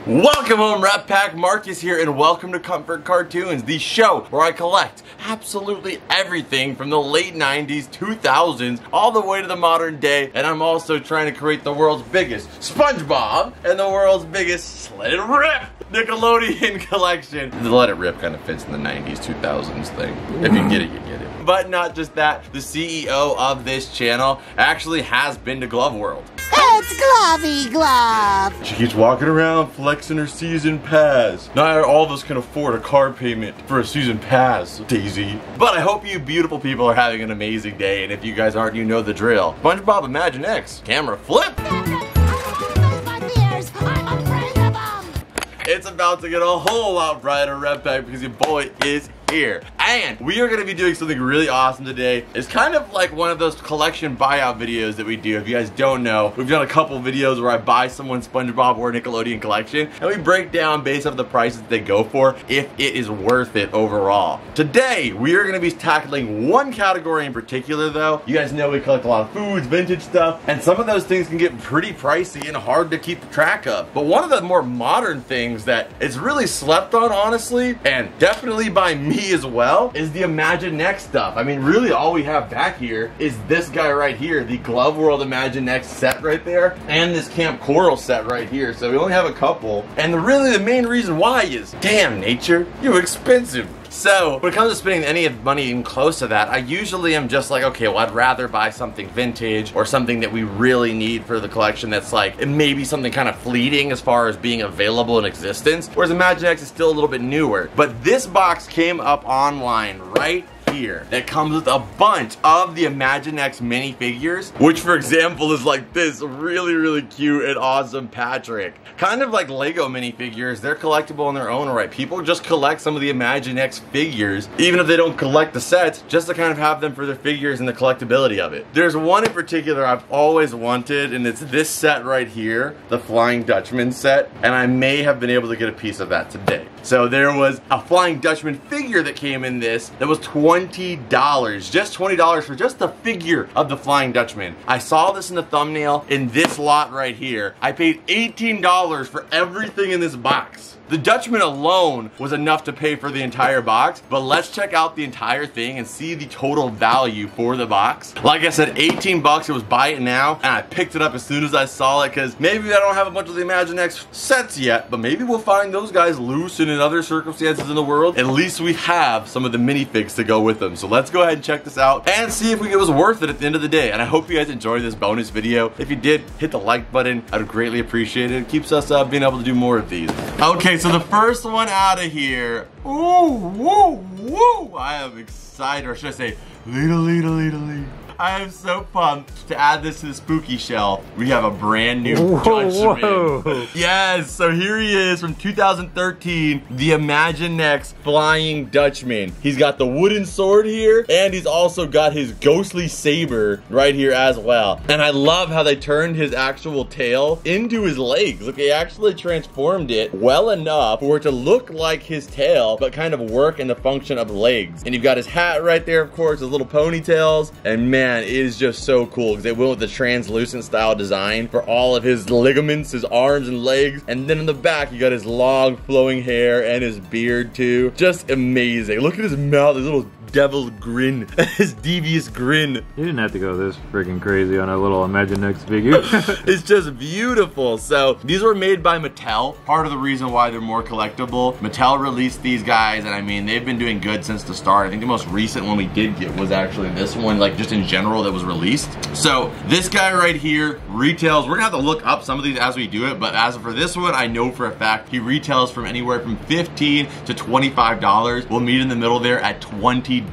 Welcome home, Rat Pack. Marcus here, and welcome to Comfort Cartoons, the show where I collect absolutely everything from the late 90s, 2000s, all the way to the modern day, and I'm also trying to create the world's biggest Spongebob and the world's biggest Let It Rip Nickelodeon collection. The Let It Rip kind of fits in the 90s, 2000s thing. If you get it, you get it. But not just that, the CEO of this channel actually has been to Glove World. It's Glovey Glove! She keeps walking around flexing her season pass. Not all of us can afford a car payment for a season pass, Daisy. But I hope you beautiful people are having an amazing day, and if you guys aren't, you know the drill. SpongeBob Imaginex, camera flip! It's about to get a whole lot brighter, Red Pack, because your boy is here. And we are going to be doing something really awesome today. It's kind of like one of those collection buyout videos that we do. If you guys don't know, we've done a couple videos where I buy someone's SpongeBob or Nickelodeon collection, and we break down based off the prices they go for if it is worth it overall. Today, we are going to be tackling one category in particular though. You guys know we collect a lot of foods, vintage stuff, and some of those things can get pretty pricey and hard to keep track of. But one of the more modern things that is really slept on, honestly, and definitely by me as well, is the Imaginex stuff. I mean, really all we have back here is this guy right here, the Glove World Imaginex set right there, and this Camp Coral set right here. So we only have a couple, and really the main reason why is, damn nature, you're expensive. So, when it comes to spending any money even close to that, I usually am just like, okay, well, I'd rather buy something vintage or something that we really need for the collection that's like, it may be something kind of fleeting as far as being available in existence, whereas Imaginex is still a little bit newer. But this box came up online right here that comes with a bunch of the Imaginex minifigures, which for example is like this really cute and awesome Patrick. Kind of like Lego minifigures, they're collectible in their own right. People just collect some of the Imaginex figures, even if they don't collect the sets, just to kind of have them for their figures and the collectability of it. There's one in particular I've always wanted, and it's this set right here, the Flying Dutchman set, and I may have been able to get a piece of that today. So there was a Flying Dutchman figure that came in this that was $20, just $20 for just the figure of the Flying Dutchman. I saw this in the thumbnail in this lot right here. I paid $18 for everything in this box. The Dutchman alone was enough to pay for the entire box, but let's check out the entire thing and see the total value for the box. Like I said, 18 bucks, it was buy it now, and I picked it up as soon as I saw it, because maybe I don't have a bunch of the Imaginex sets yet, but maybe we'll find those guys loose and in other circumstances in the world. At least we have some of the minifigs to go with them. So let's go ahead and check this out and see if it was worth it at the end of the day. And I hope you guys enjoyed this bonus video. If you did, hit the like button. I'd greatly appreciate it. It keeps us being able to do more of these. Okay, so the first one out of here. Ooh, I am excited, or should I say, lee. I am so pumped to add this to the spooky shelf. We have a brand new Dutchman. Yes, so here he is from 2013, the Imaginex Flying Dutchman. He's got the wooden sword here, and he's also got his ghostly saber right here as well. And I love how they turned his actual tail into his legs. Look, they actually transformed it well enough for it to look like his tail, but kind of work in the function of legs. And you've got his hat right there, of course, his little ponytails, and man, it is just so cool because they went with the translucent style design for all of his ligaments, his arms and legs, and then in the back you got his long flowing hair and his beard too. Just amazing. Look at his mouth, his little devil grin, his devious grin. You didn't have to go this freaking crazy on a little Imaginex figure. It's just beautiful. So these were made by Mattel. Part of the reason why they're more collectible. Mattel released these guys, and I mean, they've been doing good since the start. I think the most recent one we did get was actually this one, like just in general that was released. So this guy right here retails, we're gonna have to look up some of these as we do it, but as for this one, I know for a fact he retails from anywhere from $15 to $25. We'll meet in the middle there at $20.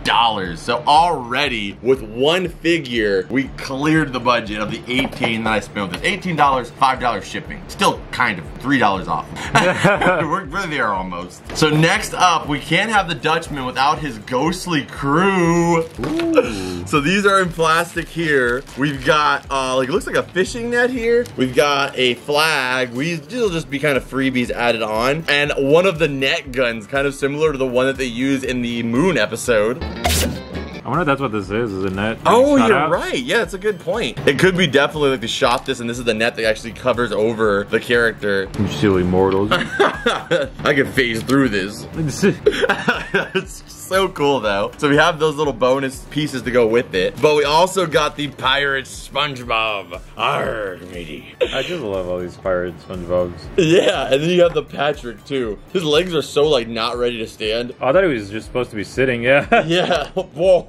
So already with one figure, we cleared the budget of the 18 that I spent with this. $18, $5 shipping. Still kind of $3 off. we're there almost. So next up, we can't have the Dutchman without his ghostly crew. So these are in plastic here. We've got, like, it looks like a fishing net here. We've got a flag. These will just be kind of freebies added on. And one of the net guns, kind of similar to the one that they use in the Moon episode. I wonder if that's what this is a net. Oh, shot you're out? right. Yeah, that's a good point. It could be definitely like they shot this and this is the net that actually covers over the character. You silly mortals. I can phase through this. It's so cool though. So we have those little bonus pieces to go with it. But we also got the pirate Spongebob. Arg, matey. I just love all these pirate SpongeBobs. Yeah, and then you have the Patrick too. His legs are so like not ready to stand. Oh, I thought he was just supposed to be sitting, yeah. Yeah, whoa.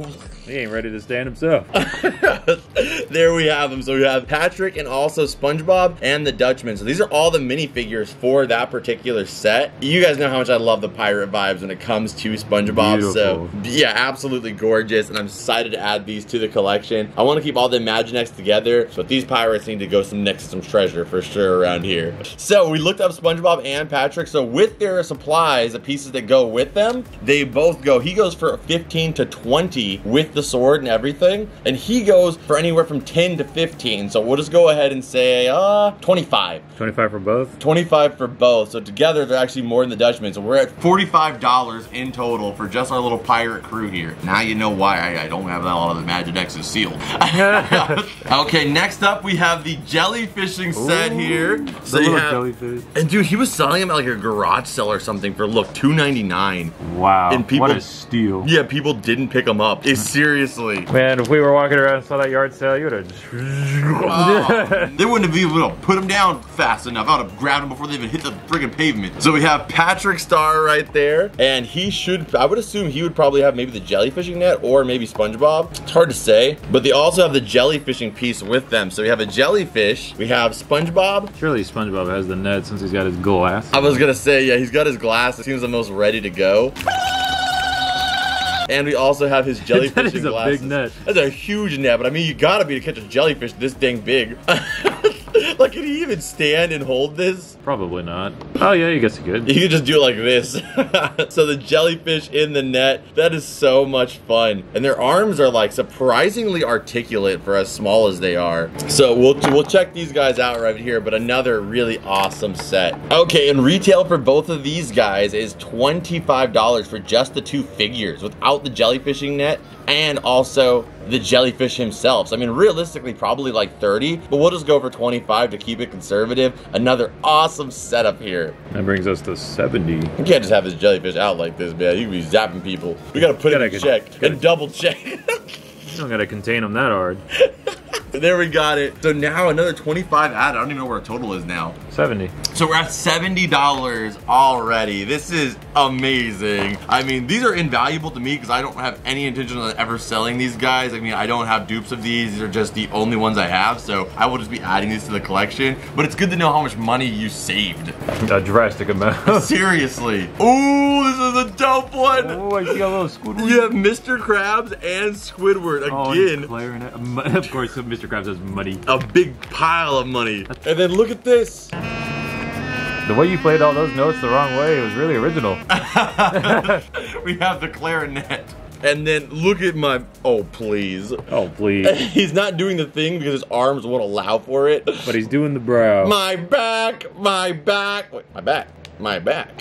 He ain't ready to stand himself. There we have them. So we have Patrick and also SpongeBob and the Dutchman. So these are all the minifigures for that particular set. You guys know how much I love the pirate vibes when it comes to SpongeBob. Beautiful. So yeah, absolutely gorgeous. And I'm excited to add these to the collection. I want to keep all the Imaginex together, but these pirates need to go next to some treasure for sure around here. So we looked up SpongeBob and Patrick. So with their supplies, the pieces that go with them, they both go, he goes for 15 to 20 with the sword and everything, and he goes for anywhere from 10 to 15. So we'll just go ahead and say 25. 25 for both? 25 for both. So together they're actually more than the Dutchman. So we're at $45 in total for just our little pirate crew here. Now you know why I don't have a lot of the Imaginex sealed. Okay, next up we have the jellyfishing set here. So The you little have, jellyfish. and dude, he was selling them at like a garage sale or something for look $2.99. Wow, And people- what a steal. Yeah, people didn't pick them up. It's seriously. Man, if we were walking around and saw that yard sale, you would have just... Oh, they wouldn't have even able to put them down fast enough. I would have grabbed them before they even hit the friggin' pavement. So we have Patrick Star right there, and he should, I would assume he would probably have maybe the jellyfishing net or maybe SpongeBob. It's hard to say, but they also have the jellyfishing piece with them. So we have a jellyfish, we have SpongeBob. Surely SpongeBob has the net since he's got his glass. I was gonna say, yeah, he's got his glass. It seems the most ready to go. And we also have his jellyfishing That is a glasses. big net. That's a huge net, but I mean, you gotta be to catch a jellyfish this dang big. Like, can he even stand and hold this? Probably not. Oh yeah, I guess he could. You can just do it like this. So the jellyfish in the net, that is so much fun. And their arms are like surprisingly articulate for as small as they are. So we'll check these guys out right here, but another really awesome set. Okay, and retail for both of these guys is $25 for just the two figures without the jellyfishing net and also the jellyfish himself. So, I mean, realistically, probably like 30, but we'll just go for 25 to keep it conservative. Another awesome setup here. That brings us to 70. You can't just have this jellyfish out like this, man. You can be zapping people. We gotta put it in check and double check. You don't gotta contain them that hard. There we got it. So now another 25 added. I don't even know where our total is now. 70. So we're at $70 already. This is amazing. I mean, these are invaluable to me because I don't have any intention of ever selling these guys. I mean, I don't have dupes of these. These are just the only ones I have. So I will just be adding these to the collection. But it's good to know how much money you saved. A drastic amount. Seriously. Ooh, this is a dope one. Oh, I see a little Squidward. You have Mr. Krabs and Squidward again. Oh, clarinet. Of course, Mr. Krabs has money. A big pile of money. And then look at this. The way you played all those notes the wrong way, it was really original. We have the clarinet. And then look at my, oh please. Oh please. He's not doing the thing because his arms won't allow for it. But he's doing the brow. My back, my back. Wait, my back. My back.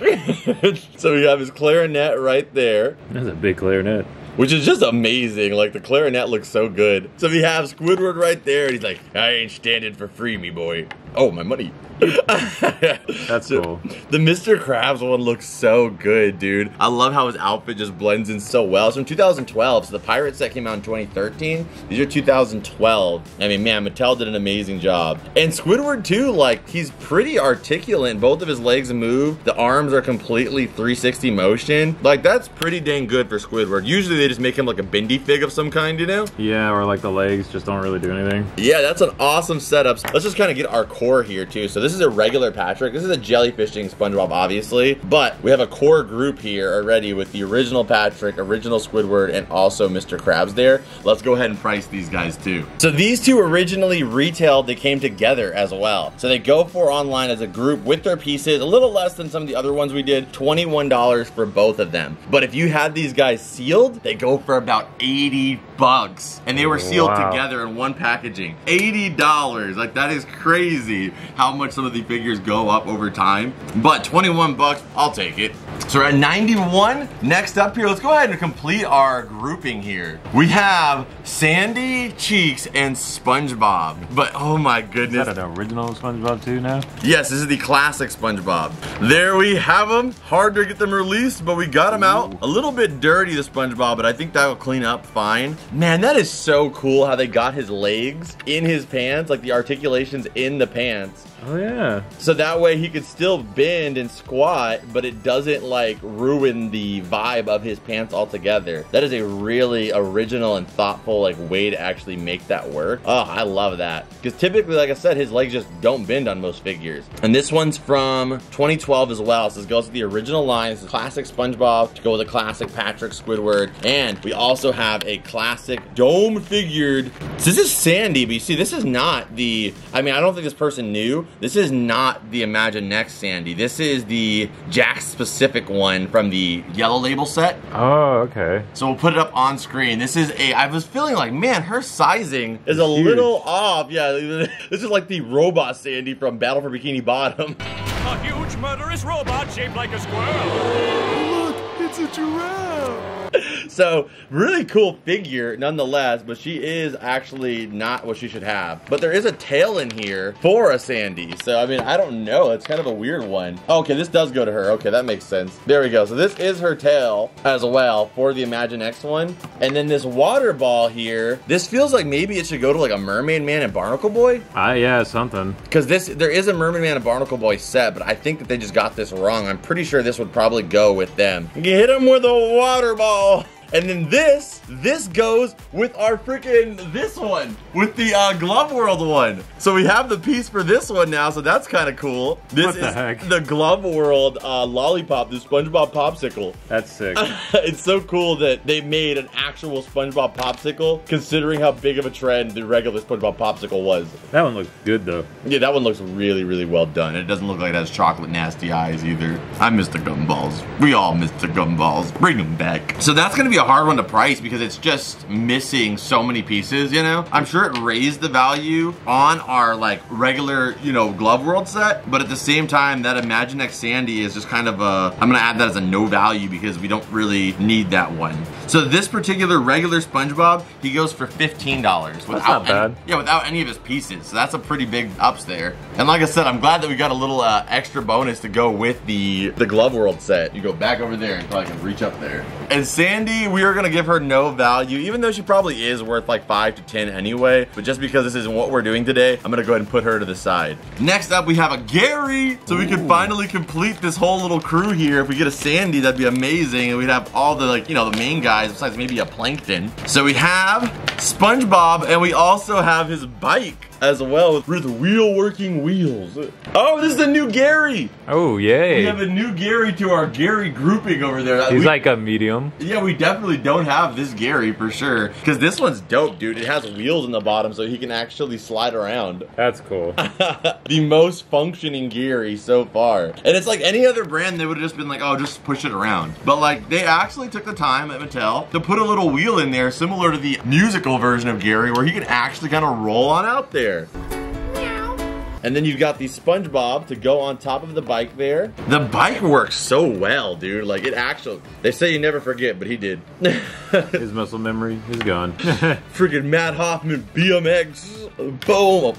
So we have his clarinet right there. That's a big clarinet. Which is just amazing. Like, the clarinet looks so good. So we have Squidward right there, and he's like, I ain't standing for free, me boy. Oh, my money. That's cool. The Mr. Krabs one looks so good, dude. I love how his outfit just blends in so well. It's from 2012, so the pirate set came out in 2013. These are 2012. I mean, man, Mattel did an amazing job. And Squidward, too, like, he's pretty articulate. Both of his legs move. The arms are completely 360 motion. Like, that's pretty dang good for Squidward. Usually they just make him like a bendy fig of some kind, you know? Yeah, or like the legs just don't really do anything. Yeah, that's an awesome setup. Let's just kind of get our core here, too. So this is a regular Patrick. This is a jellyfishing SpongeBob, obviously. But we have a core group here already with the original Patrick, original Squidward, and also Mr. Krabs there. Let's go ahead and price these guys, too. So these two originally retailed, they came together as well. So they go for online as a group with their pieces, a little less than some of the other ones we did, $21 for both of them. But if you had these guys sealed, they go for about 80 bucks. And they were sealed together in one packaging. $80. Like, that is crazy how much some of the figures go up over time. But 21 bucks, I'll take it. So we're at 91. Next up here, let's go ahead and complete our grouping here. We have Sandy, Cheeks, and SpongeBob. But oh my goodness. Is that an original SpongeBob too now? Yes, this is the classic SpongeBob. There we have them. Hard to get them released, but we got them out. A little bit dirty, the SpongeBob, but I think that'll clean up fine. Man, that is so cool how they got his legs in his pants, like the articulations in the pants. Oh yeah. So that way he could still bend and squat, but it doesn't like ruin the vibe of his pants altogether. That is a really original and thoughtful like way to actually make that work. Oh, I love that. Because typically, like I said, his legs just don't bend on most figures. And this one's from 2012 as well. So this goes with the original line. This is classic SpongeBob to go with a classic Patrick Squidward. And we also have a classic dome figured. So this is Sandy, but you see, this is not the, I mean, I don't think this person knew. This is not the Imaginex Sandy. This is the Jax specific one from the yellow label set. Oh, okay. So we'll put it up on screen. This is a, I was feeling like, man, her sizing is a little off. Yeah, this is like the robot Sandy from Battle for Bikini Bottom. A huge murderous robot shaped like a squirrel. Look, it's a giraffe. So, really cool figure nonetheless, but she is actually not what she should have. But there is a tail in here for a Sandy. So, I mean, I don't know. It's kind of a weird one. Okay, this does go to her. Okay, that makes sense. There we go. So, this is her tail as well for the Imaginex one. And then this water ball here, this feels like maybe it should go to like a Mermaid Man and Barnacle Boy. Yeah, something. Because there is a Mermaid Man and Barnacle Boy set, but I think that they just got this wrong. I'm pretty sure this would probably go with them. You can hit them with a water ball. And then this goes with our freaking, this one, with the Glove World one. So we have the piece for this one now, so that's kind of cool. This is the Glove World lollipop, the SpongeBob popsicle. That's sick. It's so cool that they made an actual SpongeBob popsicle, considering how big of a trend the regular SpongeBob popsicle was. That one looks good though. Yeah, that one looks really, really well done. It doesn't look like it has chocolate nasty eyes either. I miss the gumballs. We all miss the gumballs. Bring them back. So that's gonna be a hard one to price because it's just missing so many pieces, you know? I'm sure it raised the value on our like regular, you know, Glove World set, but at the same time, that Imaginex Sandy is just kind of a, I'm gonna add that as a no value because we don't really need that one. So this particular regular SpongeBob, he goes for $15 That's not bad. Yeah, without any of his pieces. So that's a pretty big ups there. And like I said, I'm glad that we got a little extra bonus to go with the Glove World set. You go back over there and probably can reach up there. And Sandy, we are gonna give her no value, even though she probably is worth like 5 to 10 anyway. But just because this isn't what we're doing today, I'm gonna go ahead and put her to the side. Next up, we have a Gary. So we can finally complete this whole little crew here. If we get a Sandy, that'd be amazing. And we'd have all the, like, you know, the main guys, besides maybe a Plankton. So we have SpongeBob, and we also have his bike as well with wheel working wheels. Oh, this is the new Gary. Oh, yay. We have a new Gary to our Gary grouping over there. He's like a medium. Yeah, we definitely don't have this Gary for sure. Because this one's dope, dude. It has wheels in the bottom so he can actually slide around. That's cool. The most functioning Gary so far. And it's like any other brand, they would have just been like, oh, just push it around. But like, they actually took the time at Mattel to put a little wheel in there similar to the musical version of Gary where he can actually kind of roll on out there. And then you've got the SpongeBob to go on top of the bike there. The bike works so well, dude. Like, it actually, they say you never forget, but he did. His muscle memory is gone. Freaking Matt Hoffman BMX. Boom.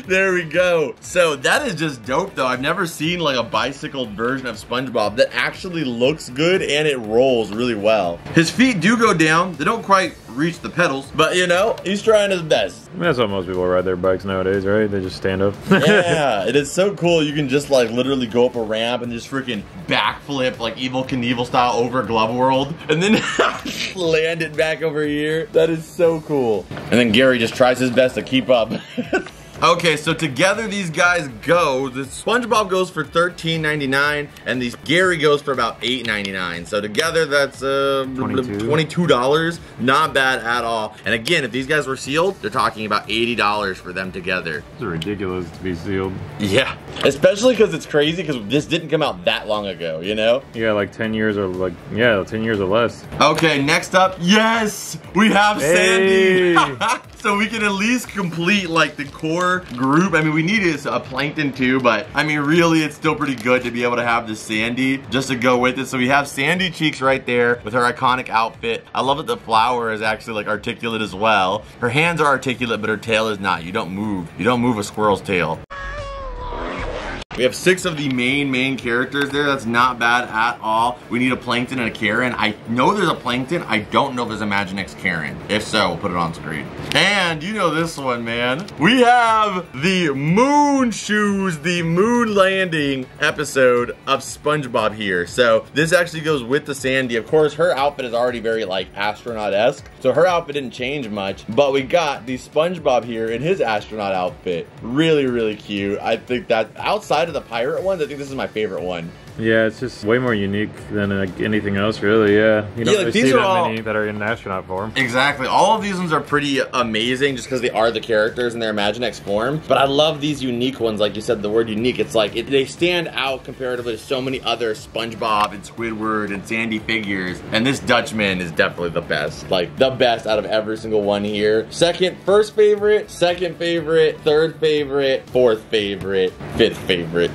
There we go. So that is just dope, though. I've never seen like a bicycle version of SpongeBob that actually looks good and it rolls really well. His feet do go down. They don't quite reach the pedals, but you know, he's trying his best. I mean, that's how most people ride their bikes nowadays, right? They just stand up. Yeah, it is so cool. You can just like literally go up a ramp and just freaking backflip like Evel Knievel style over Glove World and then land it back over here. That is so cool. And then Gary just tries his best to keep up. Okay, so together these guys go. The SpongeBob goes for $13.99, and the Gary goes for about $8.99. So together, that's $22. Not bad at all. And again, if these guys were sealed, they're talking about $80 for them together. It's ridiculous to be sealed. Yeah, especially because it's crazy because this didn't come out that long ago, you know? Yeah, like 10 years or like, yeah, 10 years or less. Okay, next up, yes, we have Sandy. So we can at least complete like the core group. I mean, we need a plankton too, but I mean, really, it's still pretty good to be able to have the Sandy just to go with it. So we have Sandy Cheeks right there with her iconic outfit. I love that the flower is actually like articulate as well. Her hands are articulate, but her tail is not. You don't move. You don't move a squirrel's tail. We have 6 of the main characters there. That's not bad at all. We need a Plankton and a Karen. I know there's a Plankton. I don't know if there's a Imaginex Karen. If so, we'll put it on screen. And you know this one, man. We have the moon shoes, the moon landing episode of SpongeBob here. So this actually goes with the Sandy. Of course, her outfit is already very like astronaut-esque. So her outfit didn't change much. But we got the SpongeBob here in his astronaut outfit. Really, really cute. I think that outside of the pirate ones, I think this is my favorite one. Yeah, it's just way more unique than anything else, really. Yeah, you don't really see that many that are in astronaut form. Exactly. All of these ones are pretty amazing just because they are the characters in their Imaginex form. But I love these unique ones. Like you said, the word unique. It's like they stand out comparatively to so many other SpongeBob and Squidward and Sandy figures. And this Dutchman is definitely the best. Like the best out of every single one here. First favorite, second favorite, third favorite, fourth favorite, fifth favorite.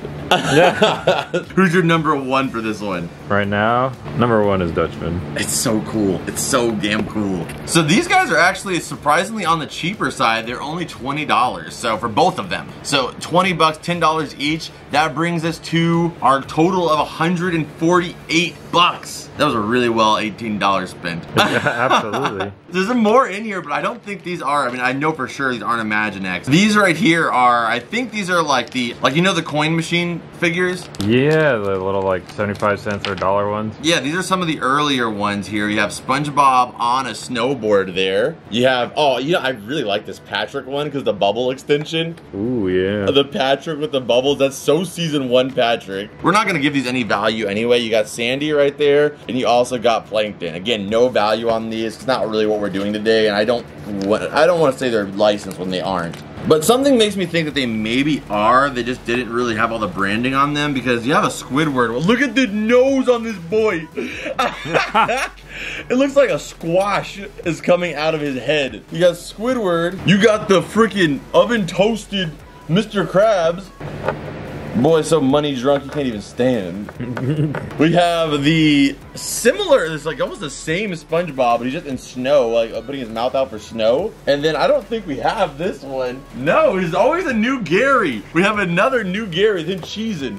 Who's your number 1 for this one? Right now, number 1 is Dutchman. It's so cool. It's so damn cool. So these guys are actually surprisingly on the cheaper side. They're only $20. So for both of them. So 20 bucks, $10 each. That brings us to our total of 148 bucks. That was a really well $18 spent. Absolutely. There's more in here, but I don't think these are. I mean, I know for sure these aren't Imaginex. These right here are, I think these are like you know the coin machine figures? Yeah, the little like 75 cents or $1 ones. Yeah, these are some of the earlier ones here. You have SpongeBob on a snowboard there. You have, oh, you know, I really like this Patrick one because the bubble extension. Ooh, yeah. The Patrick with the bubbles, that's so season 1 Patrick. We're not gonna give these any value anyway. You got Sandy right there, and you also got Plankton. Again, no value on these. It's not really what we're doing today, and I don't want to say they're licensed when they aren't. But something makes me think that they maybe are. They just didn't really have all the branding on them because you have a Squidward. Well, look at the nose on this boy. It looks like a squash is coming out of his head. You got Squidward. You got the freaking oven toasted Mr. Krabs. Boy, so money drunk you can't even stand. We have the similar, it's like almost the same as SpongeBob, but he's just in snow, like putting his mouth out for snow. And then I don't think we have this one. No, there's always a new Gary. We have another new Gary, then cheesing.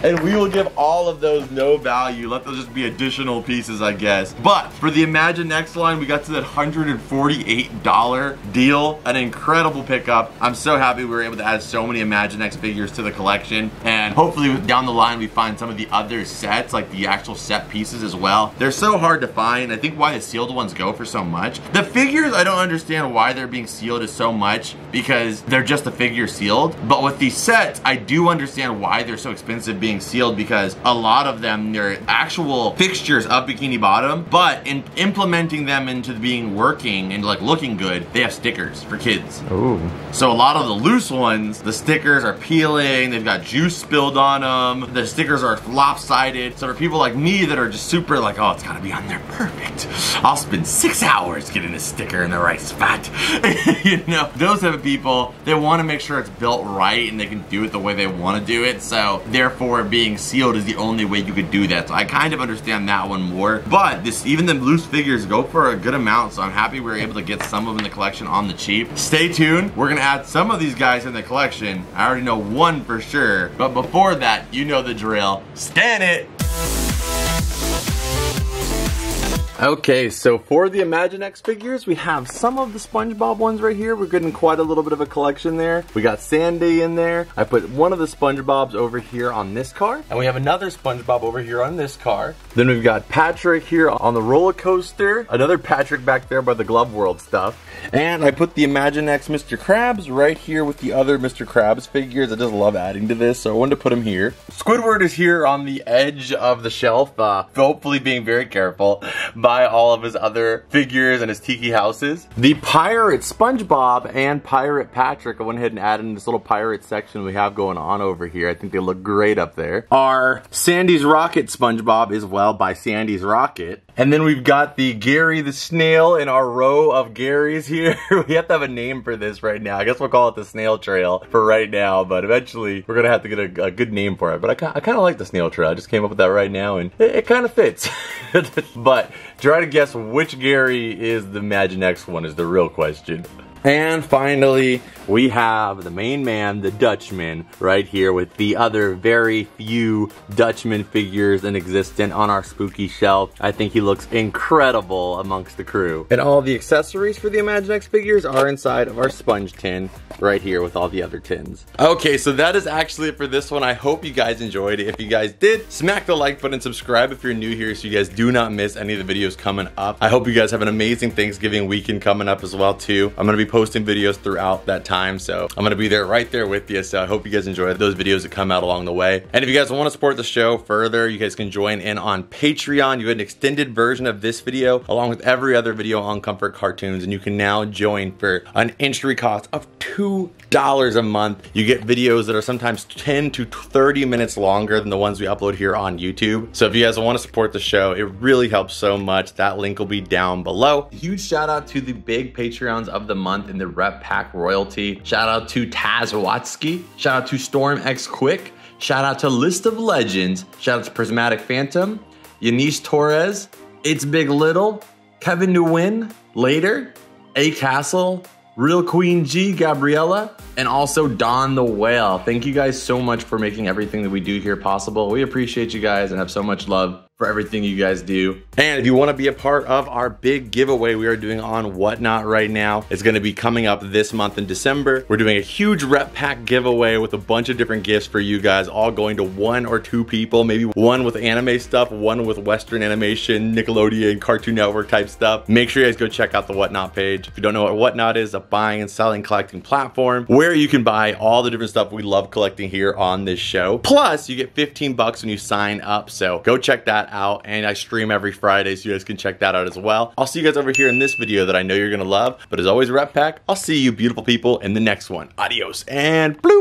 And we will give all of those no value. Let those just be additional pieces, I guess. But for the Imaginex line, we got to that $148 deal. An incredible pickup. I'm so happy we were able to add so many Imaginex figures to the collection. And hopefully down the line, we find some of the other sets, like the actual set pieces as well. They're so hard to find. I think why the sealed ones go for so much. The figures, I don't understand why they're being sealed as so much because they're just a figure sealed. But with these sets, I do understand why they're so expensive being sealed because a lot of them, they're actual fixtures of Bikini Bottom, but in implementing them into being working and like looking good, they have stickers for kids. Ooh. So a lot of the loose ones, the stickers are peeling, they've got juice spilled on them, the stickers are lopsided. So for people like me that are just super like, oh, it's gotta be on there perfect. I'll spend 6 hours getting a sticker in the right spot. You know, those type of people, they wanna make sure it's built right and they can do it the way they wanna do it. So therefore being sealed is the only way you could do that. So I kind of understand that one more. But even the loose figures go for a good amount. So I'm happy we were able to get some of them in the collection on the cheap. Stay tuned. We're gonna add some of these guys in the collection. I already know one for sure. But before that, you know the drill. Scan it! Okay, so for the Imaginex figures, we have some of the SpongeBob ones right here. We're getting quite a little bit of a collection there. We got Sandy in there. I put one of the SpongeBobs over here on this car. And we have another SpongeBob over here on this car. Then we've got Patrick here on the roller coaster. Another Patrick back there by the Glove World stuff. And I put the Imaginex Mr. Krabs right here with the other Mr. Krabs figures. I just love adding to this, so I wanted to put him here. Squidward is here on the edge of the shelf, hopefully being very careful by all of his other figures and his tiki houses. The Pirate SpongeBob and Pirate Patrick, I went ahead and added in this little pirate section we have going on over here. I think they look great up there. Our Sandy's Rocket SpongeBob is, well, by Sandy's Rocket. And then we've got the Gary the Snail in our row of Garys here. We have to have a name for this right now. I guess we'll call it the Snail Trail for right now, but eventually we're gonna have to get a good name for it. But I kind of like the Snail Trail. I just came up with that right now, and it kind of fits. But try to guess which Gary is the Imaginex one is the real question. And finally, we have the main man, the Dutchman, right here with the other very few Dutchman figures in existence on our spooky shelf. I think he looks incredible amongst the crew. And all the accessories for the Imaginex figures are inside of our sponge tin right here with all the other tins. Okay, so that is actually it for this one. I hope you guys enjoyed it. If you guys did, smack the like button, subscribe if you're new here so you guys do not miss any of the videos coming up. I hope you guys have an amazing Thanksgiving weekend coming up as well too. I'm gonna be posting videos throughout that time, so I'm gonna be there right there with you. So I hope you guys enjoy those videos that come out along the way. And if you guys want to support the show further, you guys can join in on Patreon. You get an extended version of this video along with every other video on Comfort Cartoons, and you can now join for an entry cost of $2 a month. You get videos that are sometimes 10 to 30 minutes longer than the ones we upload here on YouTube. So if you guys want to support the show, it really helps so much. That link will be down below. Huge shout out to the big Patreons of the month in the Rep Pack royalty. Shout out to Taz Watsky. Shout out to Storm X Quick. Shout out to List of Legends. Shout out to Prismatic Phantom. Yanis Torres. It's Big Little. Kevin Nguyen. Later. A Castle. Real Queen G, Gabriella, and also Don the Whale. Thank you guys so much for making everything that we do here possible. We appreciate you guys and have so much love for everything you guys do. And if you want to be a part of our big giveaway we are doing on Whatnot right now, it's going to be coming up this month in December. We're doing a huge Rep Pack giveaway with a bunch of different gifts for you guys, all going to 1 or 2 people, maybe one with anime stuff, one with Western animation, Nickelodeon, Cartoon Network type stuff. Make sure you guys go check out the Whatnot page. If you don't know what Whatnot is, a buying and selling collecting platform where you can buy all the different stuff we love collecting here on this show. Plus, you get 15 bucks when you sign up, so go check that out. And I stream every Friday, so you guys can check that out as well. I'll see you guys over here in this video that I know you're gonna love. But as always, Rep Pack, I'll see you beautiful people in the next one. Adios and bloop.